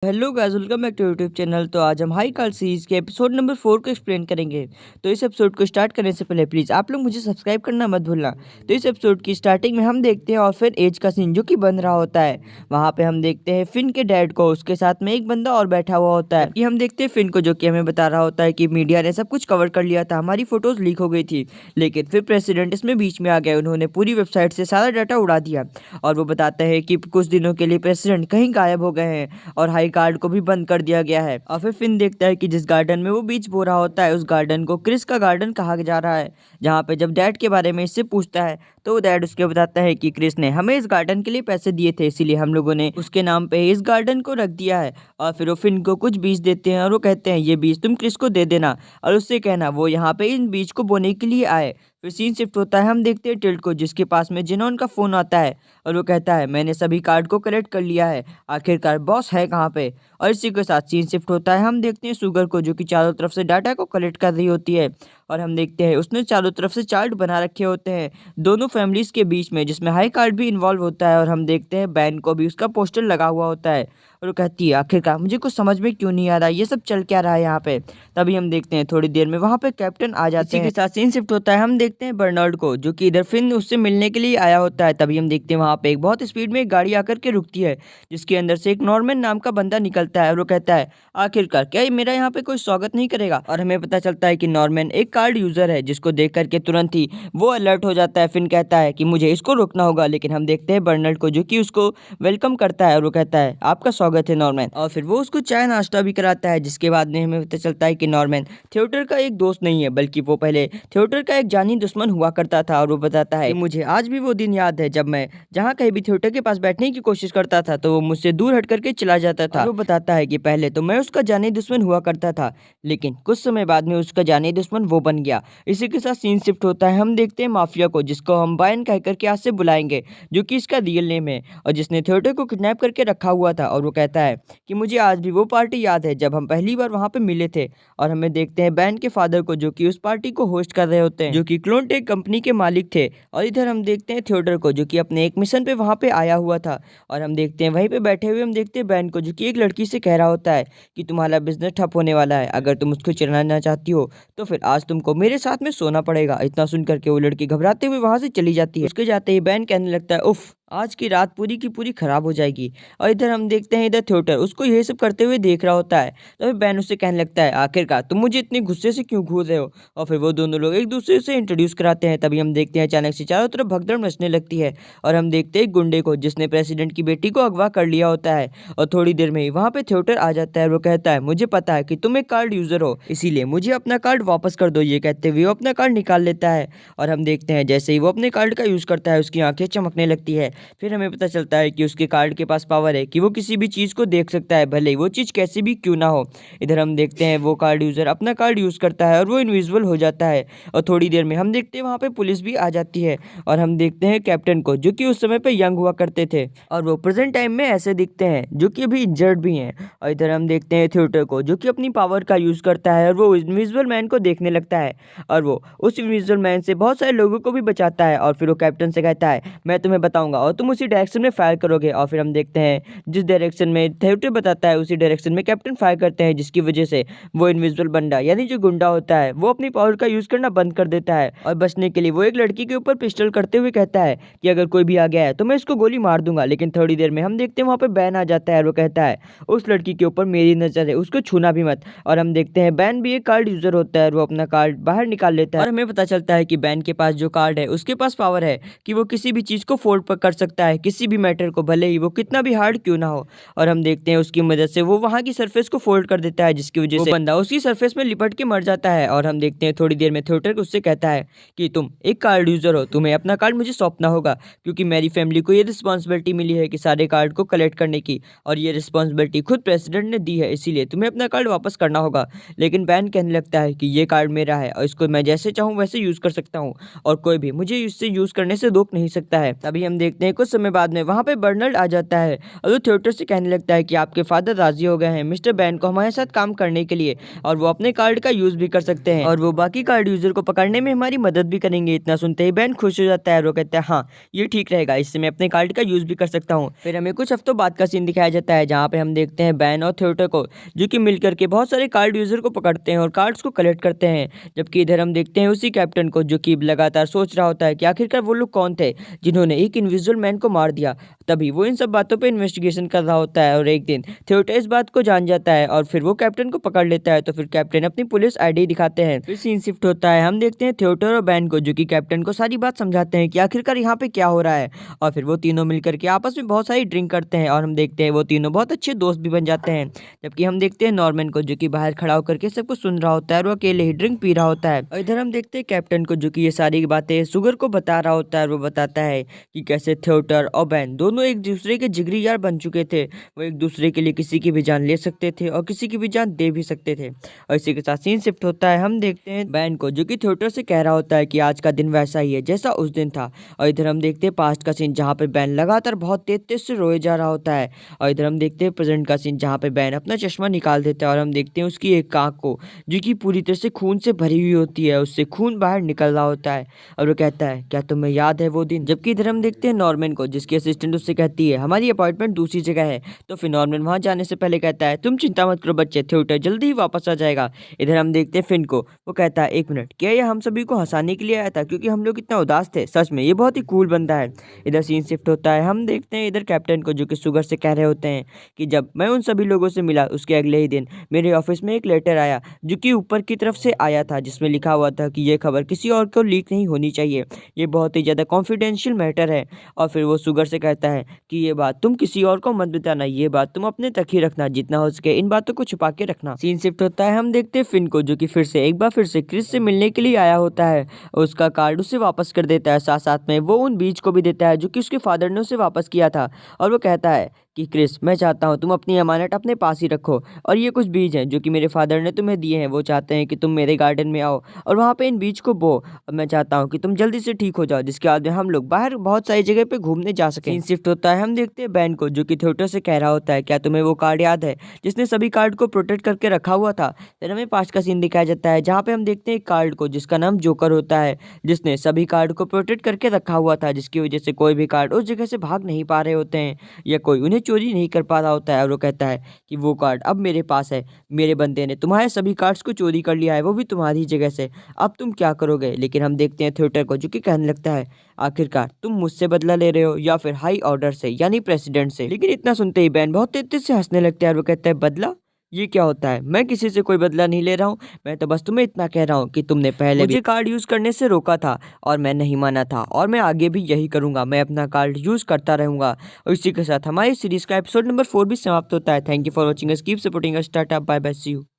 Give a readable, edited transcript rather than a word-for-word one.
Hello guys, welcome back to YouTube channel. तो आज हम हाई कार्ड सीरीज के एपिसोड नंबर 4 को एक्सप्लेन करेंगे। तो इस एपिसोड को स्टार्ट करने से पहले प्लीज़ आप लोग मुझे सब्सक्राइब करना मत भूलना। तो इस एपिसोड की स्टार्टिंग में हम देखते हैं और फिर एज का सीन जो कि बन रहा होता है। वहाँ पे हम देखते हैं फिन के डैड को, उसके साथ में एक बंदा और बैठा हुआ होता है कि हम देखते हैं फिन को, जो कि हमें बता रहा होता है कि मीडिया ने सब कुछ कवर कर लिया था, हमारी फोटोज लीक हो गई थी, लेकिन फिर प्रेसिडेंट इसमें बीच में आ गए। उन्होंने पूरी वेबसाइट से सारा डाटा उड़ा दिया और वो बताते हैं कि कुछ दिनों के लिए प्रेसिडेंट कहीं गायब हो गए हैं और हाई कार्ड को भी बंद कर दिया गया है। और फिर फिन देखता है कि जिस गार्डन में वो बीच बो रहा होता है उस गार्डन को क्रिस का गार्डन कहा जा रहा है। जहाँ पे जब डैड के बारे में इससे पूछता है तो वो डैड उसके बताता है कि क्रिस ने हमें इस गार्डन के लिए पैसे दिए थे, इसीलिए हम लोगों ने उसके नाम पे इस गार्डन को रख दिया है। और फिर वो फिन को कुछ बीज देते हैं और वो कहते हैं ये बीज तुम क्रिस को दे देना और उससे कहना वो यहाँ पे इन बीज को बोने के लिए आए। फिर सीन शिफ्ट होता है, हम देखते हैं टिल्ट को, जिसके पास में जिनोन का फोन आता है और वो कहता है मैंने सभी कार्ड को कलेक्ट कर लिया है, आखिरकार बॉस है कहाँ पे। और इसी के साथ सीन शिफ्ट होता है, हम देखते हैं शुगर को, जो कि चारों तरफ से डाटा को कलेक्ट कर रही होती है। और हम देखते हैं उसने चारों तरफ से चार्ट बना रखे होते हैं दोनों फैमिलीज के बीच में, जिसमें हाई कार्ड भी इन्वॉल्व होता है। और हम देखते हैं बैन को भी उसका पोस्टर लगा हुआ होता है और वो कहती है आखिरकार मुझे कुछ समझ में क्यों नहीं आ रहा, ये सब चल क्या रहा है यहाँ पे। तभी हम देखते हैं थोड़ी देर में वहाँ पे कैप्टन आ जाते हैं। इसी के साथ सीन शिफ्ट होता है, हम देखते हैं बर्नार्ड को, जो कि इधर फिन उससे मिलने के लिए आया होता है। तभी हम देखते हैं वहाँ पे एक बहुत स्पीड में एक गाड़ी आकर के रुकती है, जिसके अंदर से एक नॉर्मन नाम का बंदा निकलता है और वो कहता है आखिरकार क्या ये मेरा यहाँ पे कोई स्वागत नहीं करेगा। और हमें पता चलता है कि नॉर्मन एक कार्ड यूजर है, जिसको देख करके तुरंत ही वो अलर्ट हो जाता है। फिन कहता है कि मुझे इसको रोकना होगा, लेकिन हम देखते हैं बर्नार्ड को, जो कि उसको वेलकम करता है और वो कहता है आपका स्वागत है नॉर्मन। और फिर वो उसको चाय नाश्ता भी कराता है, जिसके बाद में हमें पता चलता है कि नॉर्मन थिएटर का एक दोस्त नहीं है, बल्कि वो पहले थिएटर का एक जानी दुश्मन हुआ करता था। और वो बताता है कि मुझे आज भी वो दिन याद है जब मैं जहाँ कहीं भी थिएटर के पास बैठने की कोशिश करता था तो वो मुझसे दूर हट करके चला जाता था। और वो बताता है कि पहले तो मैं उसका जानी दुश्मन हुआ करता था, लेकिन कुछ समय बाद में उसका जानी दुश्मन वो बन गया। इसी के साथ सीन शिफ्ट होता है, हम देखते हैं माफिया को, जिसको हम बायन कह करके आज से बुलाएंगे, जो कि इसका रियल नेम है और जिसने थिएटर को किडनैप करके रखा हुआ था। और वो कहता है कि मुझे आज भी वो पार्टी याद है जब हम पहली बार वहां पे मिले थे। और हमें देखते हैं बैन के फादर को, जो कि उस पार्टी को होस्ट कर रहे होते हैं, जो कि क्लोन टेक कंपनी के मालिक थे। और इधर हम देखते हैं थिएटर को, जो कि अपने एक मिशन पे वहां पे आया हुआ था। और हम देखते हैं वहीं पे बैठे हुए हम देखते हैं बैन को, जो कि एक लड़की से कह रहा होता है कि तुम्हारा बिजनेस ठप होने वाला है, अगर तुम उसको चलाना चाहती हो तो फिर आज तुमको मेरे साथ में सोना पड़ेगा। इतना सुन करके वो लड़की घबराते हुए वहां से चली जाती है। उसके जाते ही बैन कहने लगता है उफ, आज की रात पूरी की पूरी खराब हो जाएगी। और इधर हम देखते हैं इधर थिएटर उसको यही सब करते हुए देख रहा होता है। तो फिर बैन उससे कहने लगता है आखिरकार तुम मुझे इतने गुस्से से क्यों घूर रहे हो। और फिर वो दोनों लोग एक दूसरे से इंट्रोड्यूस कराते हैं। तभी हम देखते हैं अचानक से चारों तरफ भगदड़ मचने लगती है और हम देखते हैं एक गुंडे को, जिसने प्रेसिडेंट की बेटी को अगवा कर लिया होता है। और थोड़ी देर में ही वहाँ पे थिएटर आ जाता है और वो कहता है मुझे पता है कि तुम एक कार्ड यूजर हो, इसीलिए मुझे अपना कार्ड वापस कर दो। ये कहते हुए वो अपना कार्ड निकाल लेता है और हम देखते हैं जैसे ही वो अपने कार्ड का यूज करता है उसकी आंखें चमकने लगती है। फिर हमें पता चलता है कि उसके कार्ड के पास पावर है कि वो किसी भी चीज को देख सकता है, भले ही वो चीज कैसी भी क्यों ना हो। इधर हम देखते हैं वो कार्ड यूजर अपना कार्ड यूज करता है और वो इनविजिबल हो जाता है। और थोड़ी देर में हम देखते हैं वहाँ पे पुलिस भी आ जाती है और हम देखते हैं कैप्टन को, जो कि उस समय पे यंग हुआ करते थे और वो प्रेजेंट टाइम में ऐसे दिखते हैं, जो कि अभी इंजर्ड भी हैं। और इधर हम देखते हैं थिएटर को, जो कि अपनी पावर का यूज करता है और वो इनविजिबल मैन को देखने लगता है और वो उस इनविजिबल मैन से बहुत सारे लोगों को भी बचाता है। और फिर वो कैप्टन से कहता है मैं तुम्हें बताऊंगा और तुम उसी डायरेक्शन में फायर करोगे। और फिर हम देखते हैं जिस डायरेक्शन में थिएटर बताता है उसी डायरेक्शन में कैप्टन फायर करते हैं, जिसकी वजह से वो इनविजिबल बंदा यानी जो गुंडा होता है वो अपनी पावर का यूज करना बंद कर देता है। और बचने के लिए वो एक लड़की के ऊपर पिस्टल करते हुए कहता है कि अगर कोई भी आ गया है तो मैं इसको गोली मार दूंगा। लेकिन थोड़ी देर में हम देखते हैं वहाँ पे बैन आ जाता है और वो कहता है उस लड़की के ऊपर मेरी नजर है, उसको छूना भी मत। और हम देखते हैं बैन भी एक कार्ड यूजर होता है और वो अपना कार्ड बाहर निकाल लेता है और हमें पता चलता है कि बैन के पास जो कार्ड है उसके पास पावर है कि वो किसी भी चीज को फोल्ड कर सकता है, किसी भी मैटर को, भले ही वो कितना भी हार्ड क्यों ना हो। और हम देखते हैं उसकी मदद से वो वहां की सरफेस को फोल्ड कर देता है, जिसकी वजह से बंदा उसी सरफेस में लिपट के मर जाता है। और हम देखते हैं थोड़ी देर में थिएटर उससे कहता है कि तुम एक कार्ड यूजर हो, तुम्हें अपना कार्ड मुझे सौंपना होगा, क्योंकि मेरी फैमिली को ये रिस्पॉन्सिबिलिटी मिली है कि सारे कार्ड को कलेक्ट करने की, और ये रिस्पॉन्सिबिलिटी खुद प्रेसिडेंट ने दी है, इसीलिए तुम्हें अपना कार्ड वापस करना होगा। लेकिन बैन कहने लगता है कि ये कार्ड मेरा है और इसको मैं जैसे चाहूँ वैसे यूज कर सकता हूँ और कोई भी मुझे इससे यूज करने से रोक नहीं सकता है। तभी हम देखते हैं हैं कुछ समय बाद में वहाँ पे बर्नर्ड आ जाता है और वो थिएटर से कहने लगता है कि आपके फादर राजी हो गए हैं मिस्टर बैन को हमारे साथ काम करने के लिए और वो अपने कार्ड का यूज भी कर सकते हैं और वो बाकी कार्ड यूजर को पकड़ने में हमारी मदद भी करेंगे। इतना सुनते ही बैन खुश हो जाता है और वो कहता है हाँ ये ठीक रहेगा, इससे मैं अपने कार्ड का यूज भी कर सकता हूँ। फिर हमें कुछ हफ्तों बाद का सीन दिखाया जाता है जहाँ पे हम देखते हैं बैन और थिएटर को जो कि मिलकर के बहुत सारे कार्ड यूजर को पकड़ते हैं और कार्ड्स को कलेक्ट करते हैं। जबकि इधर हम देखते हैं उसी कैप्टन को जो कि लगातार सोच रहा होता है कि आखिरकार वो लोग कौन थे जिन्होंने एक इनविजिबल मैन को मार दिया। तभी वो इन सब बातों पे इन्वेस्टिगेशन कर रहा होता है और एक दिन थिएटर इस बात को जान जाता है और फिर वो कैप्टन को पकड़ लेता है। तो फिर कैप्टन अपनी पुलिस आईडी दिखाते हैं। फिर सीन शिफ्ट होता है, हम देखते हैं थिएटर और बैन को जो कि कैप्टन को सारी बात समझाते हैं कि आखिरकार यहाँ पे क्या हो रहा है और फिर वो तीनों मिलकर के आपस में बहुत सारी ड्रिंक करते हैं और हम देखते हैं वो तीनों बहुत अच्छे दोस्त भी बन जाते हैं। जबकि हम देखते हैं नॉर्मन को जो कि बाहर खड़ा होकर के सब कुछ सुन रहा होता है और वो अकेले ही ड्रिंक पी रहा होता है। और इधर हम देखते हैं कैप्टन को जो कि ये सारी बातें शुगर को बता रहा होता है और वो बताता है कि कैसे थिएटर और बैन दोनों एक दूसरे के जिगरी यार बन चुके थे। वो एक दूसरे के लिए किसी की भी जान ले सकते थे और किसी की भी जान दे भी सकते थे। और इसी के साथ सीन शिफ्ट होता है, हम देखते हैं बैन को जो कि थिएटर से कह रहा होता है कि आज का दिन वैसा ही है जैसा उस दिन था। और इधर हम देखते हैं पास्ट का सीन जहाँ पे बैन लगातार बहुत तेज तेज से रोए जा रहा होता है। और इधर हम देखते हैं प्रेजेंट का सीन जहाँ पे बैन अपना चश्मा निकाल देता है और हम देखते हैं उसकी एक आंख को जो कि पूरी तरह से खून से भरी हुई होती है, उससे खून बाहर निकल रहा होता है। और वो कहता है क्या तुम्हें याद है वो दिन। जबकि इधर हम देखते हैं नॉर्मन को जिसकी असिस्टेंट उससे कहती है हमारी अपॉइंटमेंट दूसरी जगह है। तो फिर नॉर्मन वहां जाने से पहले कहता है तुम चिंता मत करो बच्चे, थिएटर जल्दी ही वापस आ जाएगा। इधर हम देखते हैं फिन को, वो कहता है एक मिनट, क्या ये हम सभी को हंसाने के लिए आया था क्योंकि हम लोग इतना उदास थे। सच में ये बहुत ही कूल बंदा है। इधर सीन शिफ्ट होता है, हम देखते हैं इधर कैप्टन को जो कि शुगर से कह रहे होते हैं कि जब मैं उन सभी लोगों से मिला उसके अगले ही दिन मेरे ऑफिस में एक लेटर आया जो कि ऊपर की तरफ से आया था जिसमें लिखा हुआ था कि ये खबर किसी और को लीक नहीं होनी चाहिए, ये बहुत ही ज़्यादा कॉन्फिडेंशियल मैटर है। और फिर वो शुगर से कहता है कि ये बात तुम किसी और को मत बताना, ये बात तुम अपने तक ही रखना, जितना हो सके इन बातों को छुपा के रखना। सीन शिफ्ट होता है, हम देखते हैं फिन को जो कि एक बार फिर से क्रिस से मिलने के लिए आया होता है। उसका कार्ड उसे वापस कर देता है, साथ साथ में वो उन बीज को भी देता है जो कि उसके फादर ने उसे वापस किया था। और वो कहता है कि क्रिस मैं चाहता हूँ तुम अपनी अमानत अपने पास ही रखो और ये कुछ बीज हैं जो कि मेरे फादर ने तुम्हें दिए हैं, वो चाहते हैं कि तुम मेरे गार्डन में आओ और वहाँ पे इन बीज को बो। और मैं चाहता हूँ कि तुम जल्दी से ठीक हो जाओ जिसके बाद में हम लोग बाहर बहुत सारी जगह पे घूमने जा सकें। सीन शिफ्ट होता है, हम देखते हैं बैन को जो कि थिएटर से कह रहा होता है क्या तुम्हें वो कार्ड याद है जिसने सभी कार्ड को प्रोटेक्ट करके रखा हुआ था। फिर हमें पास्ट का सीन दिखाया जाता है जहाँ पे हम देखते हैं एक कार्ड को जिसका नाम जोकर होता है जिसने सभी कार्ड को प्रोटेक्ट करके रखा हुआ था, जिसकी वजह से कोई भी कार्ड उस जगह से भाग नहीं पा रहे होते हैं या कोई उन्हें चोरी नहीं कर पा रहा होता है। और वो कहता है कि वो कार्ड अब मेरे पास है, मेरे बंदे ने तुम्हारे सभी कार्ड्स को चोरी कर लिया है, वो भी तुम्हारी जगह से, अब तुम क्या करोगे। लेकिन हम देखते हैं थिएटर को जो कि कहने लगता है आखिरकार तुम मुझसे बदला ले रहे हो या फिर हाई ऑर्डर से यानी प्रेसिडेंट से। लेकिन इतना सुनते ही बैन बहुत तेज से हंसने लगता है और वो कहता है बदला, ये क्या होता है, मैं किसी से कोई बदला नहीं ले रहा हूँ, मैं तो बस तुम्हें इतना कह रहा हूँ कि तुमने पहले मुझे कार्ड यूज करने से रोका था और मैं नहीं माना था और मैं आगे भी यही करूंगा, मैं अपना कार्ड यूज करता रहूंगा। और इसी के साथ हमारी सीरीज का एपिसोड नंबर 4 भी समाप्त होता है। Thank you for watching us, keep supporting us, tata bye bye, see you.